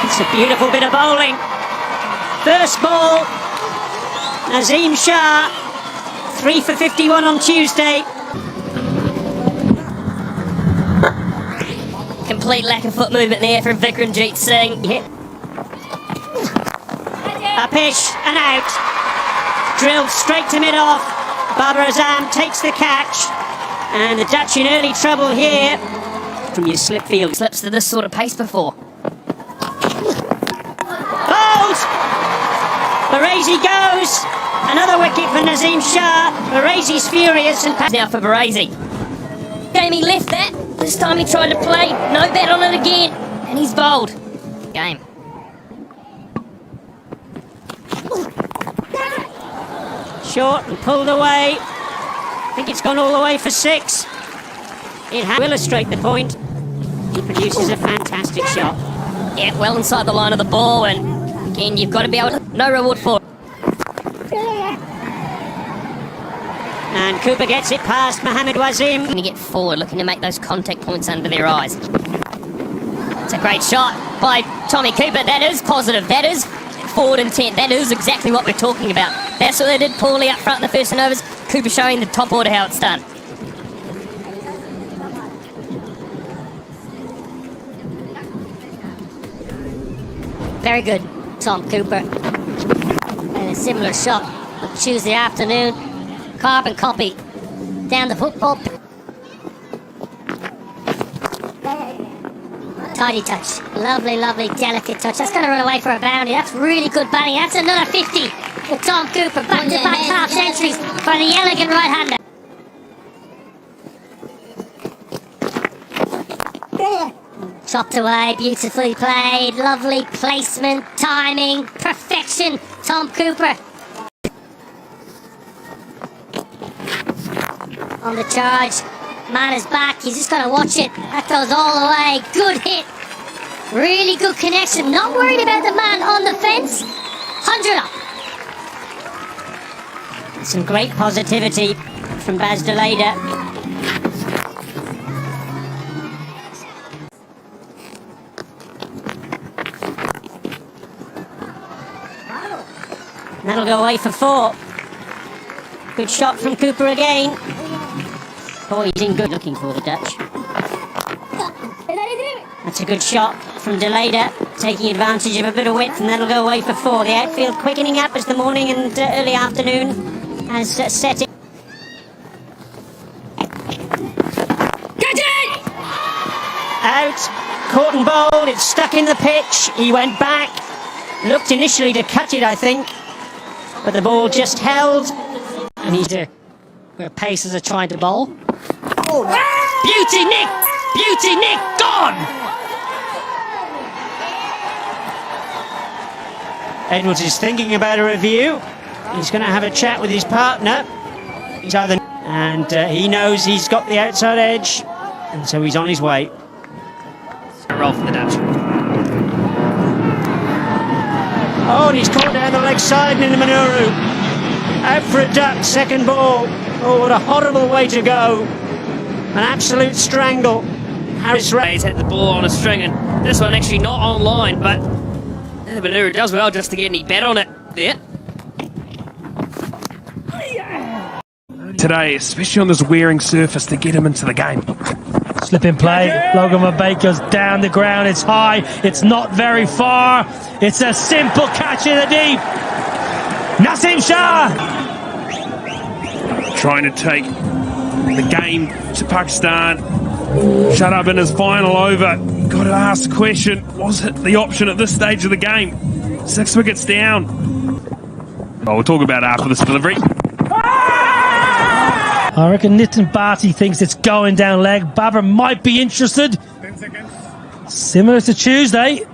It's a beautiful bit of bowling. First ball, Nazim Shah, 3 for 51 on Tuesday. Complete lack of foot movement there from Vikramjit Singh. A pitch and out. Drilled straight to mid-off. Babar Azam takes the catch. And the Dutch in early trouble here. From your slip field. Slips to this sort of pace before. Bowled! Baresi goes. Another wicket for Nazim Shah. Baresi's furious and Now for Baresi. Game he left that. This time he tried to play. No bat on it again. And he's bowled. Game. short and pulled away. I think it's gone all the way for 6. It will illustrate the point. He produces a fantastic shot. Yeah, well inside the line of the ball, and again, you've got to be able to... No reward for it. And Cooper gets it past Mohammed Wazim. Going to get forward, looking to make those contact points under their eyes. It's a great shot by Tommy Cooper. That is positive. That is forward intent. That is exactly what we're talking about. That's what they did poorly up front in the first and overs. Cooper showing the top order how it's done. Very good, Tom Cooper. And a similar shot on Tuesday afternoon. Carbon copy down the football. Tidy touch. Lovely, lovely, delicate touch. That's going to run away for a boundary. That's really good batting. That's another 50 for Tom Cooper. Back-to-back half centuries for the elegant right-hander. Chopped away, beautifully played. Lovely placement, timing, perfection. Tom Cooper. On the charge, man is back, he's just got to watch it. That goes all the way, good hit, really good connection, not worried about the man on the fence. 100 up. Some great positivity from Baz Deleda. That'll go away for 4. Good shot from Cooper again. Boy, he's in good looking for the Dutch. That's a good shot from Deleda, taking advantage of a bit of width, and that'll go away for 4. The outfield quickening up as the morning and early afternoon has set in. Out, caught and bowled, it's stuck in the pitch. He went back, looked initially to cut it, I think, but the ball just held. And he's where Pacers are trying to bowl. Oh. Beauty Nick! Beauty Nick gone! Edwards is thinking about a review. He's going to have a chat with his partner. And he knows he's got the outside edge, and so he's on his way. A roll for the Dutch. Oh, and he's caught down the leg side in the Manuru. Out for a duck, second ball. Oh, what a horrible way to go. An absolute strangle. Harris Ray's had the ball on a string, and this one actually not on line, but the Manuru does well just to get any bet on it there. Today, especially on this wearing surface, to get him into the game. Slip in play, Logan Mabate goes down the ground, it's high, it's not very far, it's a simple catch in the deep. Nazim Shah! Trying to take the game to Pakistan. Shut up in his final over. Got to ask the question, was it the option at this stage of the game? 6 wickets down. Oh, we'll talk about after this delivery. I reckon Nitin Bhati thinks it's going down leg. Babar might be interested. 10 seconds. Similar to Tuesday.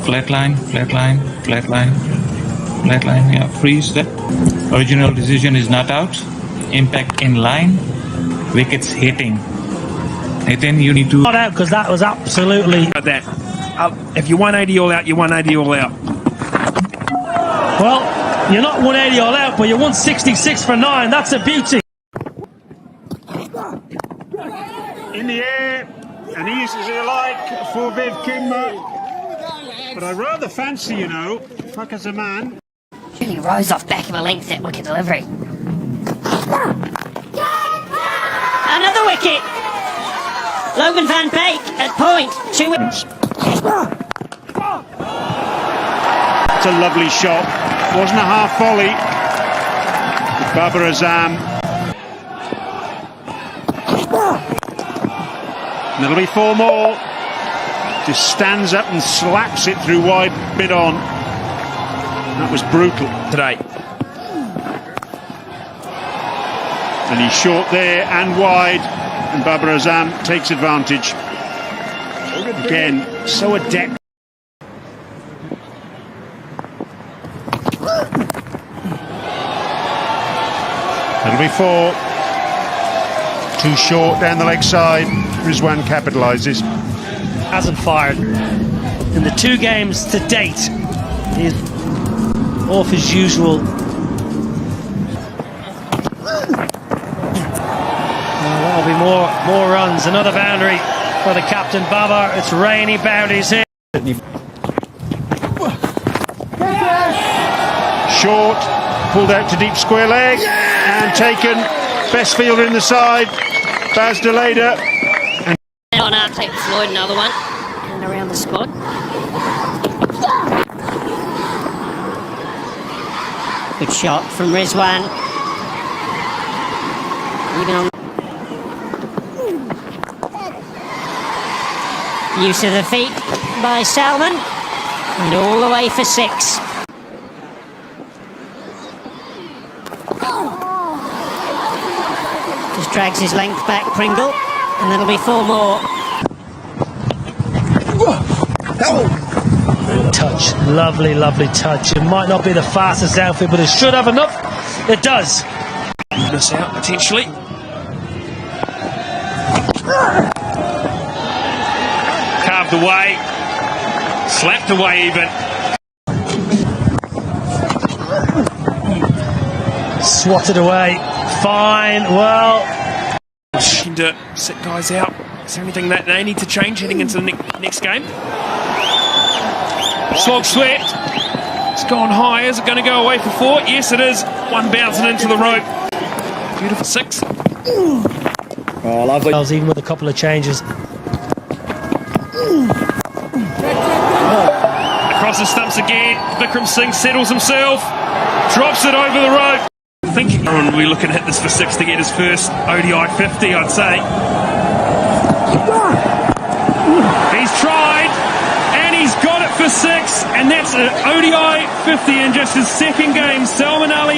Flat line, flat line, flat line, flat line, yeah, freeze that. Original decision is not out. Impact in line, wickets hitting. Nitin, you need to... Not out, because that was absolutely... About that. If you're 180 all out, you're 180 all out. Well, you're not 180 all out, but you're 166 for 9. That's a beauty. In the air, and easy as you like for Viv Kimber. But I rather fancy, you know, fuck as a man. Really rose off back of a length, that wicket delivery. Another wicket. Logan van Beek at point. 2 wickets. It's a lovely shot. Wasn't a half volley. Babar Azam. And there'll be 4 more. Just stands up and slaps it through wide bid on. That was brutal Today. and he's short there and wide, and Babar Azam takes advantage. Again, so adept. That'll be 4. Too short down the leg side. Rizwan capitalises. Hasn't fired in the 2 games to date. He's off his usual. That'll be more runs. Another boundary for the captain Babar. It's rainy boundaries here. Short, pulled out to deep square leg and taken. Best fielder in the side, Baz Deleda. On our take Floyd, another one. And around the squad. Good shot from Rizwan. Even on use of the feet by Salman, and all the way for 6. Just drags his length back, Pringle, and there'll be 4 more. Touch, lovely touch. It might not be the fastest outfit, but it should have enough. It does. Miss out potentially. Carved away. Slapped away even. Swatted away. Fine. Well, To sit guys out. Is there anything that they need to change heading into the next game? Slog swept. It's gone high. Is it going to go away for 4? Yes, it is. 1 bouncing into the rope. Beautiful 6. oh, lovely. Even with a couple of changes. Across the stumps again. Vikram Singh settles himself. Drops it over the rope. I think we're looking to hit this for 6 to get his first ODI 50, I'd say. He's tried, and he's got it for 6, and that's an ODI 50 in just his 2nd game. Salman Ali.